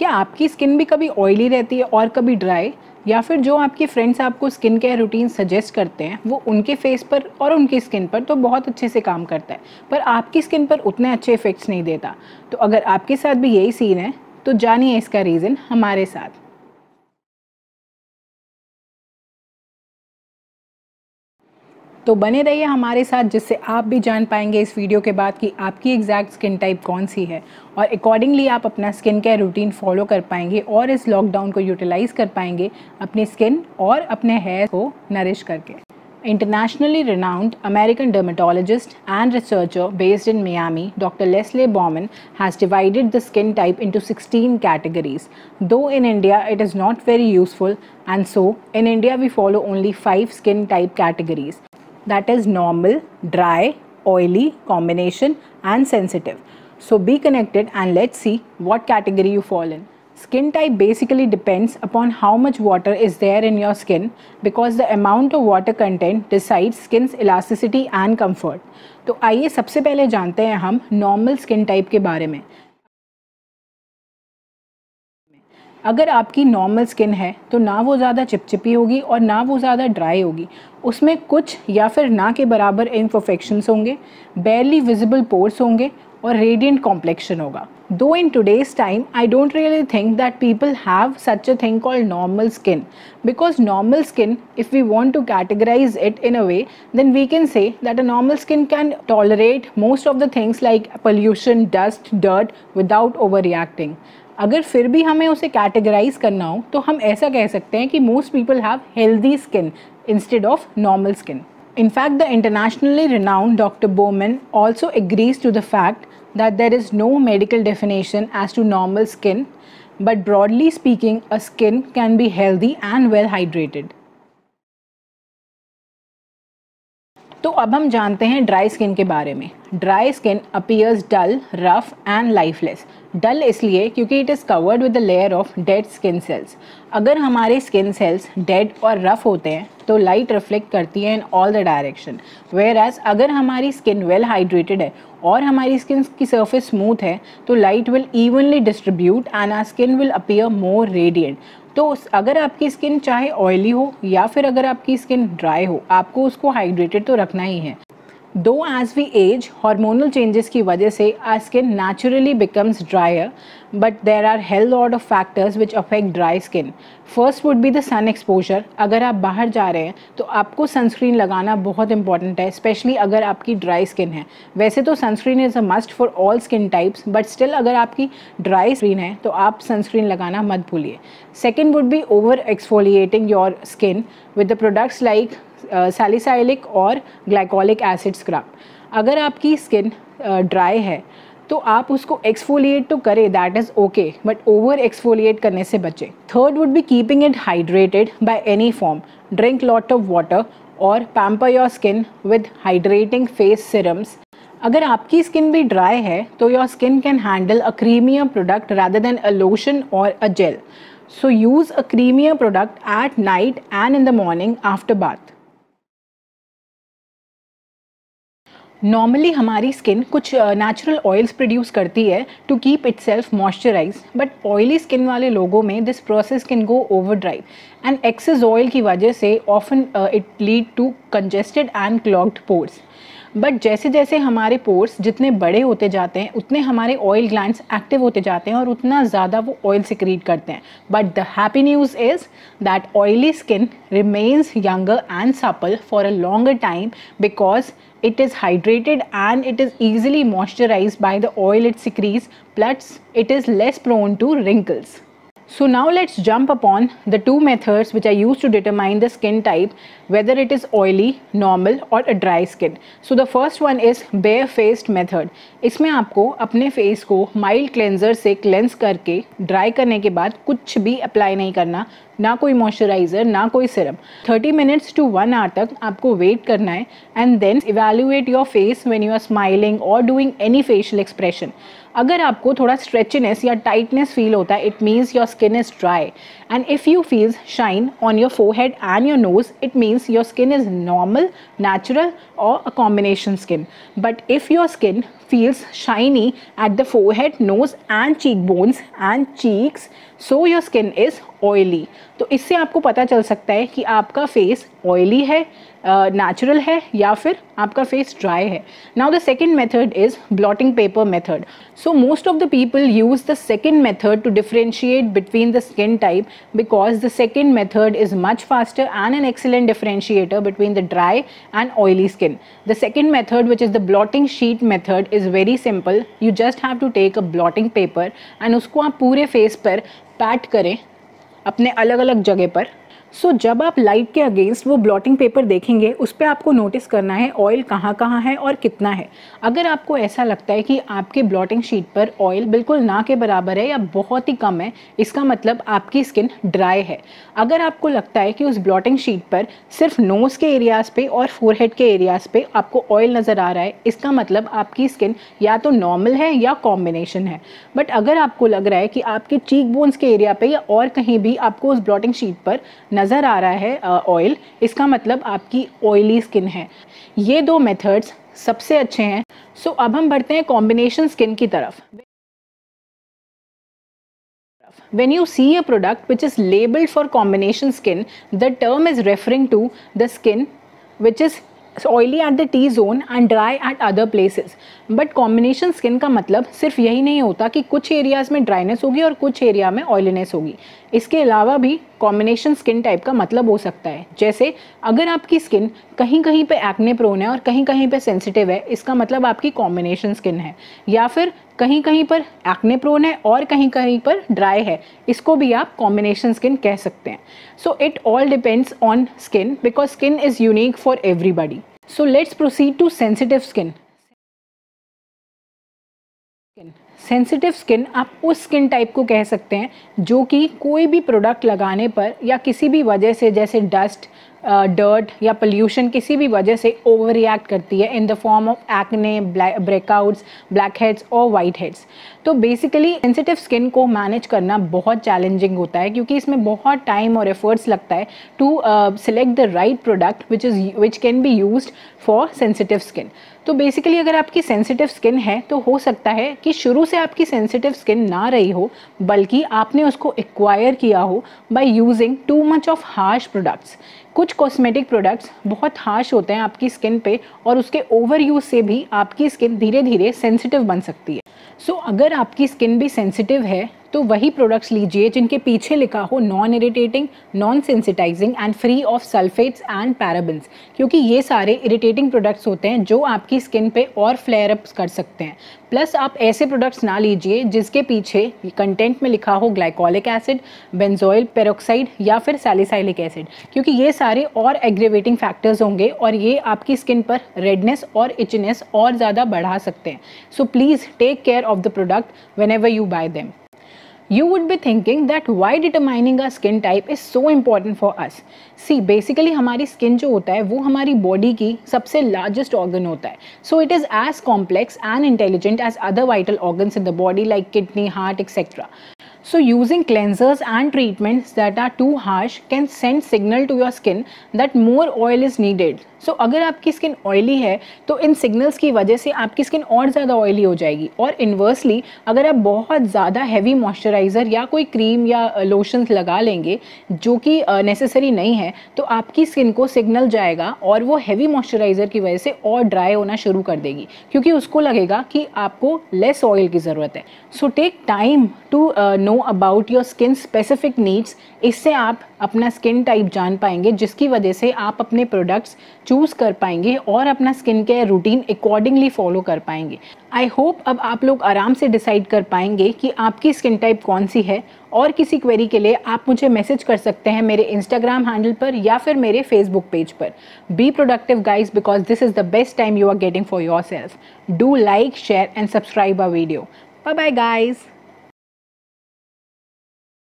क्या आपकी स्किन भी कभी ऑयली रहती है और कभी ड्राई, या फिर जो आपके फ्रेंड्स आपको स्किन केयर रूटीन सजेस्ट करते हैं वो उनके फेस पर और उनकी स्किन पर तो बहुत अच्छे से काम करता है, पर आपकी स्किन पर उतने अच्छे इफेक्ट्स नहीं देता। तो अगर आपके साथ भी यही सीन है तो जानिए इसका रीज़न हमारे साथ। तो बने रहिए हमारे साथ, जिससे आप भी जान पाएंगे इस वीडियो के बाद कि आपकी एग्जैक्ट स्किन टाइप कौन सी है, और अकॉर्डिंगली आप अपना स्किन केयर रूटीन फॉलो कर पाएंगे और इस लॉकडाउन को यूटिलाइज कर पाएंगे अपनी स्किन और अपने हेयर को नरिश करके। Internationally renowned American dermatologist and researcher based in Miami, Dr. Leslie Bauman has divided the skin type into 16 categories. Though in India it is not very useful, and so in India we follow only 5 skin type categories. That is normal, dry, oily, combination and sensitive. So be connected and let's see what category you fall in. Skin type basically depends upon how much water is there in your skin, because the amount of water content decides skin's elasticity and comfort. तो आइए सबसे पहले जानते हैं हम normal skin type के बारे में। अगर आपकी नॉर्मल स्किन है तो ना वो ज़्यादा चिपचिपी होगी और ना वो ज़्यादा ड्राई होगी, उसमें कुछ या फिर ना के बराबर इम्परफेक्शंस होंगे, बेयरली विजिबल पोर्स होंगे और रेडियंट कॉम्प्लेक्शन होगा। Though in today's time, I don't really think that people have such a thing called normal skin, because normal skin, if we want to categorize it in a way, then we can say that a normal skin can tolerate most of the things like pollution, dust, dirt without overreacting. अगर फिर भी हमें उसे categorise करना हो तो हम ऐसा कह सकते हैं कि most people have healthy skin instead of normal skin. In fact, the internationally renowned Dr. Bowman also agrees to the fact that there is no medical definition as to normal skin, but broadly speaking, a skin can be healthy and well hydrated. तो अब हम जानते हैं dry skin के बारे में. Dry skin appears dull, rough and lifeless. डल इसलिए क्योंकि it is covered with the layer of dead skin cells. अगर हमारे स्किन सेल्स डेड और रफ होते हैं तो लाइट रिफ्लेक्ट करती है in all the direction, where as अगर हमारी स्किन वेल हाइड्रेटेड है और हमारी स्किन की सरफेस स्मूथ है तो light will evenly distribute and our skin will appear more radiant. तो अगर आपकी स्किन चाहे ऑयली हो या फिर अगर आपकी स्किन ड्राई हो, आपको उसको हाइड्रेटेड तो रखना ही है. Though as we age, hormonal changes की वजह से our skin naturally becomes drier, but there are hell lot of factors which affect dry skin. First would be the sun exposure. अगर आप बाहर जा रहे हैं तो आपको सनस्क्रीन लगाना बहुत इंपॉर्टेंट है, स्पेशली अगर आपकी ड्राई स्किन है. वैसे तो sunscreen is a must for all skin types, but still अगर आपकी ड्राई स्किन है तो आप सनस्क्रीन लगाना मत भूलिए. Second would be over exfoliating your skin with the products like salicylic और ग्लाइकोलिक एसिड स्क्रब. अगर आपकी स्किन ड्राई है तो आप उसको एक्सफोलिएट तो करें, that is okay, but over exfoliate करने से बचें. Third would be keeping it hydrated by any form. Drink lot of water और pamper your skin with hydrating face serums. अगर आपकी स्किन भी ड्राई है तो your skin can handle a creamier product rather than a lotion और a gel. So use a creamier product at night and in the morning after bath. Normally हमारी skin कुछ natural oils produce करती है to keep itself moisturise, but oily skin वाले लोगों में this process can go overdrive and excess oil की वजह से often it lead to congested and clogged pores. But जैसे जैसे हमारे पोर्स जितने बड़े होते जाते हैं उतने हमारे ऑयल ग्लैंड्स एक्टिव होते जाते हैं और उतना ज़्यादा वो ऑयल सिक्रीट करते हैं. But the happy news is that oily skin remains younger and supple for a longer time, because it is hydrated and it is easily moisturized by the oil it secretes, plus it is less prone to wrinkles. So now let's jump upon the two methods which are used to determine the skin type, whether it is oily, normal or a dry skin. So the first one is bare-faced method. इसमें आपको अपने face को mild cleanser से cleanse करके dry करने के बाद कुछ भी अप्लाई नहीं करना, ना कोई मॉइस्चराइज़र ना कोई सिरम. 30 मिनट्स टू 1 आवर तक आपको वेट करना है and then evaluate your face when you are smiling और डूइंग एनी फेशियल एक्सप्रेशन. अगर आपको थोड़ा स्ट्रेचनेस या टाइटनेस फील होता है, it means your skin is dry. And if you feel shine on your forehead and your nose, it means your skin is normal, natural or a combination skin. But if your skin feels shiny at the forehead, nose and cheekbones and cheeks, so your skin is oily. तो इससे आपको पता चल सकता है कि आपका face oily है, नेचुरल है, या फिर आपका फेस ड्राई है. Now the second method is blotting paper method. So most of the people use the second method to differentiate between the skin type because the second method is much faster and an excellent differentiator between the dry and oily skin. The second method, which is the blotting sheet method, is very simple. You just have to take a blotting paper and उसको आप पूरे face पर PAT करें अपने अलग अलग जगह पर. सो जब आप लाइट के अगेंस्ट वो ब्लॉटिंग पेपर देखेंगे उस पर आपको नोटिस करना है ऑयल कहाँ कहाँ है और कितना है. अगर आपको ऐसा लगता है कि आपके ब्लॉटिंग शीट पर ऑयल बिल्कुल ना के बराबर है या बहुत ही कम है, इसका मतलब आपकी स्किन ड्राई है. अगर आपको लगता है कि उस ब्लॉटिंग शीट पर सिर्फ नोज़ के एरियाज़ पे और फोरहेड के एरियाज़ पे आपको ऑयल नज़र आ रहा है, इसका मतलब आपकी स्किन या तो नॉर्मल है या कॉम्बिनेशन है. बट अगर आपको लग रहा है कि आपके चीक बोन्स के एरिया पे या और कहीं भी आपको उस ब्लॉटिंग शीट पर नज़र आ रहा है ऑयल, इसका मतलब आपकी ऑयली स्किन है. ये दो मेथड्स सबसे अच्छे हैं. सो अब हम बढ़ते हैं कॉम्बिनेशन स्किन की तरफ. When you see a product which is labeled for combination skin, the term is referring to the skin which is oily at the T zone and dry eight other places. But combination skin का मतलब सिर्फ यही नहीं होता कि कुछ areas में dryness होगी और कुछ एरिया में ऑयलीनेस होगी. इसके अलावा भी कॉम्बिनेशन स्किन टाइप का मतलब हो सकता है. जैसे अगर आपकी स्किन कहीं कहीं पे एक्ने प्रोन है और कहीं कहीं पे सेंसिटिव है, इसका मतलब आपकी कॉम्बिनेशन स्किन है. या फिर कहीं कहीं पर एक्ने प्रोन है और कहीं कहीं पर ड्राई है, इसको भी आप कॉम्बिनेशन स्किन कह सकते हैं. So it all depends on skin because skin is unique for everybody. So let's proceed to sensitive skin. Sensitive skin आप उस स्किन टाइप को कह सकते हैं जो कि कोई भी प्रोडक्ट लगाने पर या किसी भी वजह से, जैसे डस्ट, डर्ट या पोल्यूशन, किसी भी वजह से ओवर रिएक्ट करती है in the form of acne, breakouts, black heads और वाइट हेड्स. तो बेसिकली सेंसिटिव स्किन को मैनेज करना बहुत चैलेंजिंग होता है क्योंकि इसमें बहुत टाइम और एफर्ट्स लगता है to select the right product which can be used for sensitive skin. तो बेसिकली अगर आपकी सेंसिटिव स्किन है तो हो सकता है कि शुरू से आपकी सेंसिटिव स्किन ना रही हो, बल्कि आपने उसको एक्वायर किया हो by using too much of harsh products. कुछ कॉस्मेटिक प्रोडक्ट्स बहुत हार्श होते हैं आपकी स्किन पे और उसके ओवर यूज से भी आपकी स्किन धीरे धीरे सेंसिटिव बन सकती है. सो अगर आपकी स्किन भी सेंसिटिव है तो वही प्रोडक्ट्स लीजिए जिनके पीछे लिखा हो non irritating, non sensitising and free of sulphates and parabens, क्योंकि ये सारे इरिटेटिंग प्रोडक्ट्स होते हैं जो आपकी स्किन पे और फ्लेयर अप कर सकते हैं. प्लस आप ऐसे प्रोडक्ट्स ना लीजिए जिसके पीछे कंटेंट में लिखा हो ग्लाइकोलिक एसिड, बेंजोइल पेरोक्साइड या फिर सैलिसाइलिक एसिड, क्योंकि ये सारे और एग्रेवेटिंग फैक्टर्स होंगे और ये आपकी स्किन पर रेडनेस और इचनेस और ज़्यादा बढ़ा सकते हैं. So please take care of the product whenever you buy them. You would be thinking that why determining our skin type is so important for us. See, basically हमारी skin जो होता है वो हमारी body की सबसे largest organ होता है. So it is as complex and intelligent as other vital organs in the body like kidney, heart, etc. So using cleansers and treatments that are too harsh can send signal to your skin that more oil is needed. So अगर आपकी skin oily है तो इन signals की वजह से आपकी skin और ज़्यादा ऑयली हो जाएगी. और इन्वर्सली अगर आप बहुत ज़्यादा हैवी मॉइस्चराइज़र या कोई क्रीम या लोशंस लगा लेंगे जो कि नेसेसरी नहीं है, तो आपकी स्किन को सिग्नल जाएगा और वो हैवी मॉइस्चराइज़र की वजह से और ड्राई होना शुरू कर देगी क्योंकि उसको लगेगा कि आपको लेस ऑयल की ज़रूरत है. So take time to know about your skin specific needs. इससे आप अपना स्किन टाइप जान पाएंगे जिसकी वजह से आप अपने प्रोडक्ट्स चूज़ कर पाएंगे और अपना skin care routine accordingly follow कर पाएंगे. आई होप अब आप लोग आराम से डिसाइड कर पाएंगे कि आपकी स्किन टाइप कौन सी है. और किसी क्वेरी के लिए आप मुझे मैसेज कर सकते हैं मेरे इंस्टाग्राम हैंडल पर या फिर मेरे फेसबुक पेज पर. Be productive guys because this is the best time you are getting for yourself. Do like, share and subscribe our video. Bye bye guys.